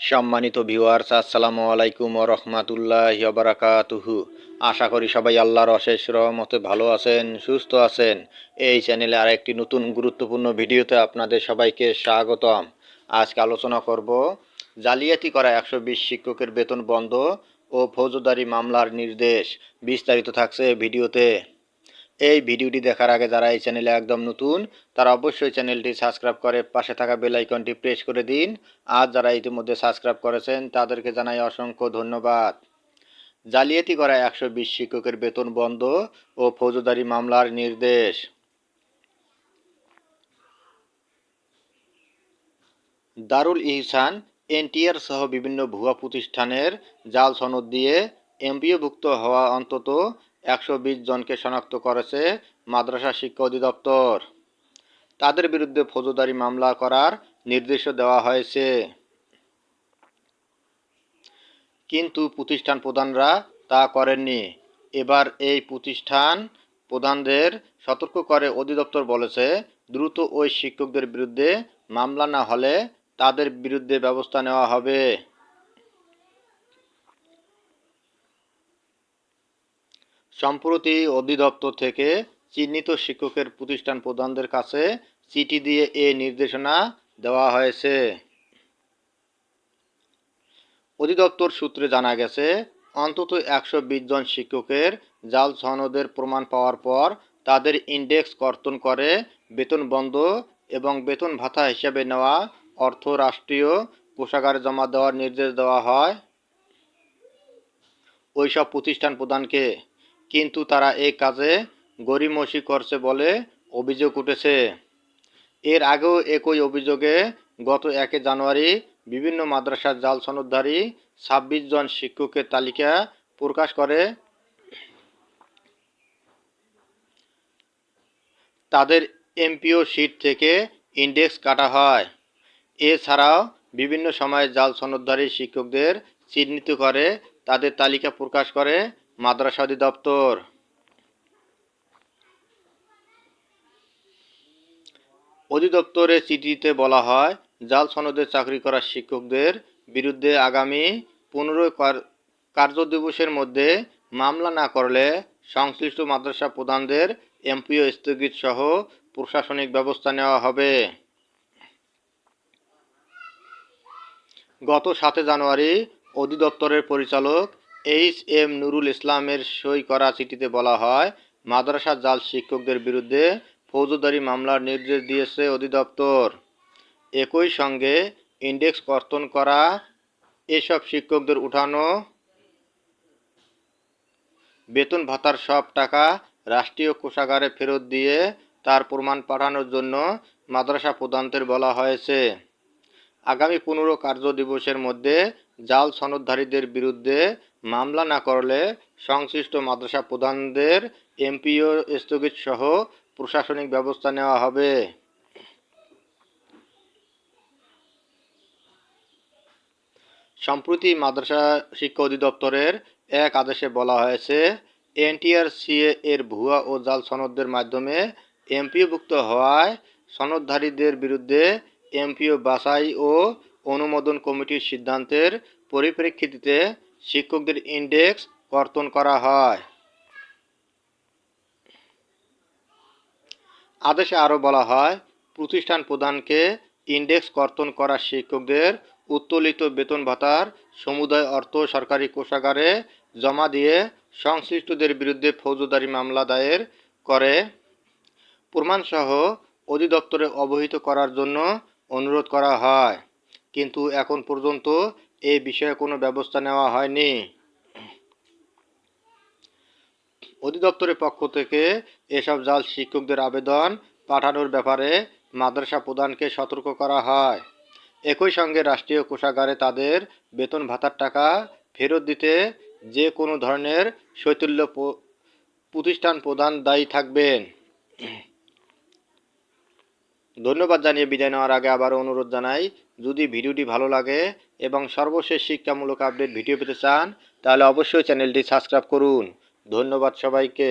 সম্মানিত ভিউয়ার্স, আসসালামু আলাইকুম ওয়া রাহমাতুল্লাহি ওয়া বারাকাতুহু। আশা করি সবাই আল্লাহর অশেষ রহমতে ভালো আছেন, সুস্থ আছেন। এই চ্যানেলে আরেকটি নতুন গুরুত্বপূর্ণ ভিডিওতে আপনাদের সবাইকে স্বাগতম। আজকে আলোচনা করব জালিয়াতি করা 120 শিক্ষকের বেতন বন্ধ ও ফৌজদারি মামলার নির্দেশ। বিস্তারিত থাকছে ভিডিওতে। এই ভিডিওটি দেখার আগে যারা এই চ্যানেলে একদম নতুন তারা অবশ্যই চ্যানেলটি সাবস্ক্রাইব করে পাশে থাকা বেল আইকনটি প্রেস করে দিন। আর যারা ইতিমধ্যে সাবস্ক্রাইব করেছেন তাদেরকে জানাই অসংখ্য ধন্যবাদ। জালিয়াতি করা 120 শিক্ষকের বেতন বন্ধ ও ফৌজদারি মামলার নির্দেশ। দারুল ইহসান, এনটিআর সহ বিভিন্ন ভুয়া প্রতিষ্ঠানের জাল সনদ দিয়ে এমপিওভুক্ত হওয়া অন্তত 120 জনকে শনাক্ত করেছে মাদ্রাসা শিক্ষা অধিদপ্তর। তাদের বিরুদ্ধে ফৌজদারি মামলা করার নির্দেশও দেওয়া হয়েছে। কিন্তু প্রতিষ্ঠান প্রধানরা তা করেননি। এবার এই প্রতিষ্ঠান প্রধানদের সতর্ক করে অধিদপ্তর বলেছে, দ্রুত ওই শিক্ষকদের বিরুদ্ধে মামলা না হলে তাদের বিরুদ্ধে ব্যবস্থা নেওয়া হবে। সম্প্রতি অধিদপ্তর থেকে চিহ্নিত শিক্ষকের প্রতিষ্ঠান প্রধানদের কাছে চিঠি দিয়ে এ নির্দেশনা দেওয়া হয়েছে। অধিদপ্তর সূত্রে জানা গেছে, অন্তত 120 জন শিক্ষকের জাল সনদের প্রমাণ পাওয়ার পর তাদের ইন্ডেক্স কর্তন করে বেতন বন্ধ এবং বেতন ভাতা হিসেবে নেওয়া অর্থ রাষ্ট্রীয় কোষাগারে জমা দেওয়ার নির্দেশ দেওয়া হয় ওইসব প্রতিষ্ঠান প্রধানকে। কিন্তু তারা এই কাজে গড়িমসি করছে বলে অভিযোগ উঠেছে। এর আগেও একই অভিযোগে গত 1 জানুয়ারি বিভিন্ন মাদ্রাসার জাল সনদধারী 26 জন শিক্ষকের তালিকা প্রকাশ করে তাদের এমপিও শিট থেকে ইন্ডেক্স কাটা হয়। এছাড়াও বিভিন্ন সময়ে জাল সনদধারী শিক্ষকদের চিহ্নিত করে তাদের তালিকা প্রকাশ করে মাদ্রাসা অধিদপ্তর। অধিদপ্তরের চিঠিতে বলা হয়, জাল সনদে চাকরি করা শিক্ষকদের বিরুদ্ধে আগামী 15 কার্যদিবসের মধ্যে মামলা না করলে সংশ্লিষ্ট মাদ্রাসা প্রধানদের এমপিও স্থগিত সহ প্রশাসনিক ব্যবস্থা নেওয়া হবে। গত 7 জানুয়ারি অধিদপ্তরের পরিচালক এইচ.এম. নুরুল ইসলামের সই করা চিঠিতে বলা হয়, মাদ্রাসা জাল শিক্ষকদের বিরুদ্ধে ফৌজদারি মামলার নির্দেশ দিয়েছে অধিদপ্তর। একই সঙ্গে ইন্ডেক্স কর্তন করা এসব শিক্ষকদের উঠানো বেতন ভাতার সব টাকা রাষ্ট্রীয় কোষাগারে ফেরত দিয়ে তার প্রমাণ পাঠানোর জন্য মাদ্রাসা প্রধানদের বলা হয়েছে। আগামী 15 কার্যদিবসের মধ্যে জাল সনদধারীদের বিরুদ্ধে মামলা না করলে সংশ্লিষ্ট মাদ্রাসা প্রধানদের এমপিও স্থগিত সহ প্রশাসনিক ব্যবস্থা নেওয়া হবে। সম্প্রতি মাদ্রাসা শিক্ষা অধিদপ্তরের এক আদেশে বলা হয়েছে, এনটিআরসিএ এর ভুয়া ও জাল সনদের মাধ্যমে এমপিওভুক্ত হওয়ায় সনদধারীদের বিরুদ্ধে এমপিও বাছাই ও অনুমোদন কমিটির সিদ্ধান্তের পরিপ্রেক্ষিতে শিক্ষকদের ইন্ডেক্স কর্তন করা হয়। আদেশে আরও বলা হয়, প্রতিষ্ঠান প্রধানকে ইন্ডেক্স কর্তন করা শিক্ষকদের উত্তোলিত বেতন ভাতার সমুদায় অর্থ সরকারি কোষাগারে জমা দিয়ে সংশ্লিষ্টদের বিরুদ্ধে ফৌজদারি মামলা দায়ের করে প্রমাণসহ অধিদপ্তরে অবহিত করার জন্য অনুরোধ করা হয়। কিন্তু এখন পর্যন্ত এ বিষয়ে কোনো ব্যবস্থা নেওয়া হয়নি। অধিদপ্তরের পক্ষ থেকে এসব জাল শিক্ষকদের আবেদন পাঠানোর ব্যাপারে মাদ্রাসা প্রধানকে সতর্ক করা হয়। একই সঙ্গে রাষ্ট্রীয় কোষাগারে তাদের বেতন ভাতার টাকা ফেরত দিতে যে কোনো ধরনের শৈথিল্য প্রতিষ্ঠান প্রধান দায়ী থাকবেন। ধন্যবাদ জানিয়ে বিদায় নেওয়ার আগে আবারও অনুরোধ জানাই, যদি ভিডিওটি ভালো লাগে এবং সর্বশেষ শিক্ষামূলক আপডেট ভিডিও পেতে চান তাহলে অবশ্যই চ্যানেলটি সাবস্ক্রাইব করুন। ধন্যবাদ সবাইকে।